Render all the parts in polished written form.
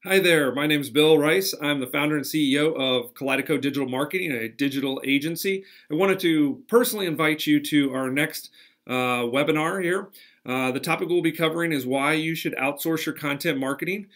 Hi there, my name is Bill Rice. I'm the founder and CEO of Kaleido Digital Marketing, a digital agency. I wanted to personally invite you to our next webinar here. The topic we'll be covering is why you should outsource your content marketing.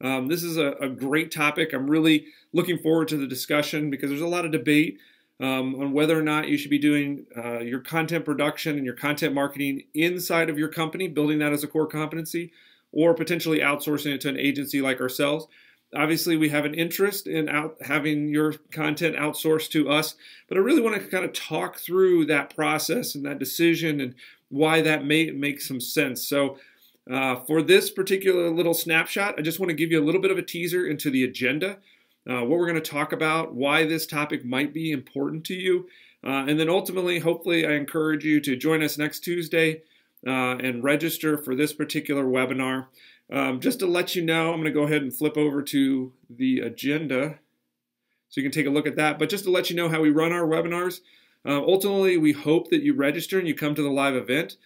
This is a great topic. I'm really looking forward to the discussion because there's a lot of debate on whether or not you should be doing your content production and your content marketing inside of your company, building that as a core competency, or potentially outsourcing it to an agency like ourselves. Obviously, we have an interest in having your content outsourced to us, but I really want to kind of talk through that process and that decision and why that may make some sense. So for this particular little snapshot, I just want to give you a little bit of a teaser into the agenda, what we're going to talk about, why this topic might be important to you, and then ultimately, hopefully, I encourage you to join us next Tuesday and register for this particular webinar. Just to let you know, I'm going to go ahead and flip over to the agenda so you can take a look at that. But just to let you know how we run our webinars, ultimately we hope that you register and you come to the live event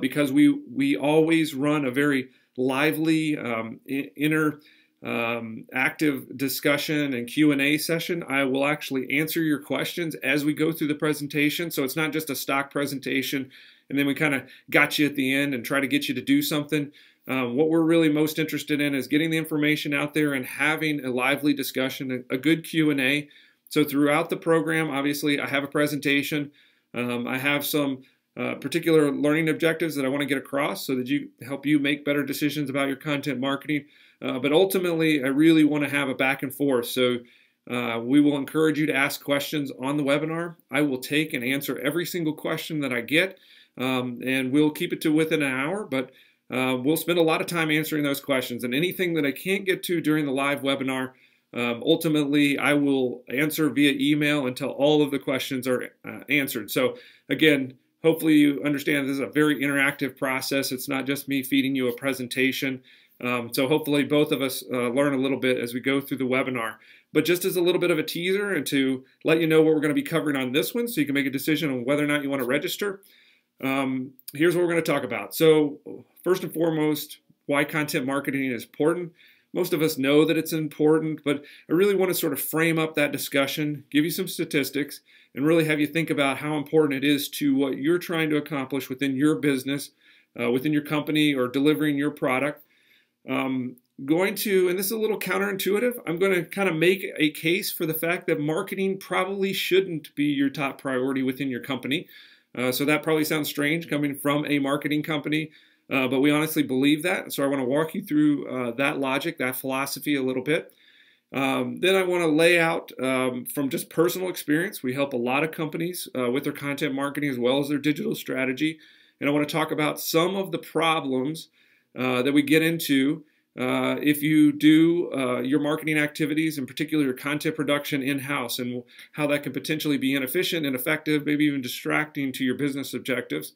because we always run a very lively, active discussion and Q&A session. I will actually answer your questions as we go through the presentation. So it's not just a stock presentation and then we kind of got you at the end and try to get you to do something. What we're really most interested in is getting the information out there and having a lively discussion, a good Q&A. So throughout the program, obviously, I have a presentation. I have some particular learning objectives that I want to get across so that you help you make better decisions about your content marketing. But ultimately, I really want to have a back and forth. So we will encourage you to ask questions on the webinar. I will take and answer every single question that I get. And we'll keep it to within an hour, but we'll spend a lot of time answering those questions. And anything that I can't get to during the live webinar, ultimately I will answer via email until all of the questions are answered. So again, hopefully you understand this is a very interactive process. It's not just me feeding you a presentation. So hopefully both of us learn a little bit as we go through the webinar. But just as a little bit of a teaser and to let you know what we're going to be covering on this one so you can make a decision on whether or not you want to register, here's what we're going to talk about. So first and foremost, why content marketing is important. Most of us know that it's important, but I really want to sort of frame up that discussion, give you some statistics, and really have you think about how important it is to what you're trying to accomplish within your business, within your company, or delivering your product. And this is a little counterintuitive, I'm going to kind of make a case for the fact that marketing probably shouldn't be your top priority within your company. So that probably sounds strange coming from a marketing company, but we honestly believe that. So I want to walk you through that logic, that philosophy a little bit. Then I want to lay out from just personal experience. We help a lot of companies with their content marketing as well as their digital strategy. And I want to talk about some of the problems that we get into if you do your marketing activities, in particular your content production in-house, and how that can potentially be inefficient, ineffective, maybe even distracting to your business objectives.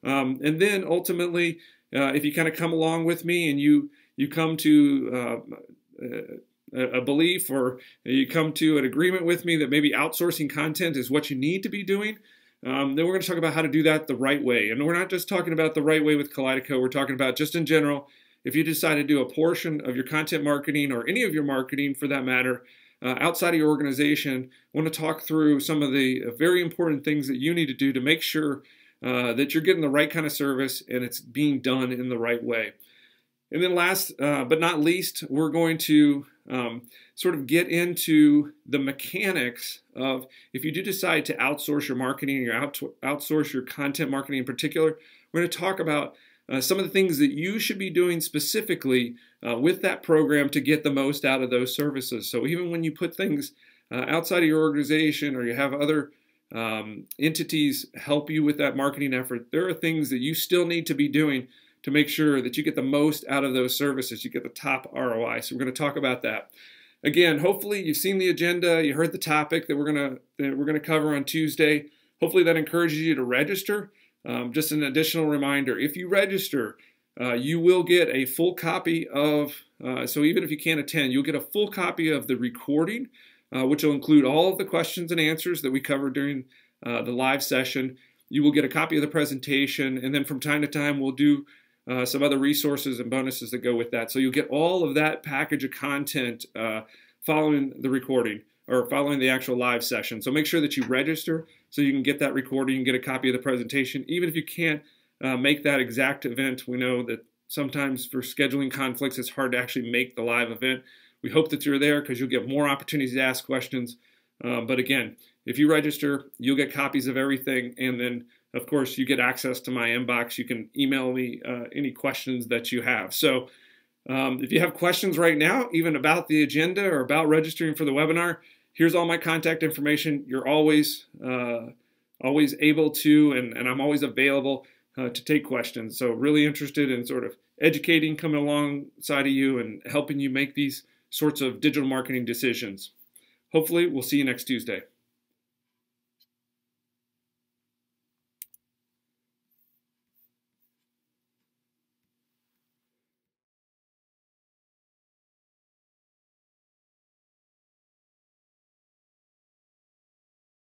And then ultimately, if you kind of come along with me and you come to a belief or you come to an agreement with me that maybe outsourcing content is what you need to be doing, then we're going to talk about how to do that the right way. And we're not just talking about the right way with Kaleido, we're talking about just in general, if you decide to do a portion of your content marketing or any of your marketing for that matter, outside of your organization, I want to talk through some of the very important things that you need to do to make sure that you're getting the right kind of service and it's being done in the right way. And then last but not least, we're going to sort of get into the mechanics of if you do decide to outsource your marketing or outsource your content marketing in particular, we're going to talk about some of the things that you should be doing specifically with that program to get the most out of those services. So even when you put things outside of your organization or you have other entities help you with that marketing effort, there are things that you still need to be doing to make sure that you get the most out of those services, you get the top ROI. So we're going to talk about that. Again, hopefully you've seen the agenda, you heard the topic that we're going to cover on Tuesday. Hopefully that encourages you to register. Just an additional reminder, if you register, you will get a full copy of, so even if you can't attend, you'll get a full copy of the recording, which will include all of the questions and answers that we covered during the live session. You will get a copy of the presentation, and then from time to time we'll do some other resources and bonuses that go with that. So you'll get all of that package of content following the recording or following the actual live session. So make sure that you register so you can get that recording and get a copy of the presentation. Even if you can't make that exact event, we know that sometimes for scheduling conflicts, it's hard to actually make the live event. We hope that you're there because you'll get more opportunities to ask questions. But again, if you register, you'll get copies of everything. And then, of course, you get access to my inbox. You can email me any questions that you have. So if you have questions right now, even about the agenda or about registering for the webinar, here's all my contact information. You're always able to, and I'm always available to take questions. So really interested in sort of educating, coming alongside of you and helping you make these sorts of digital marketing decisions. Hopefully, we'll see you next Tuesday.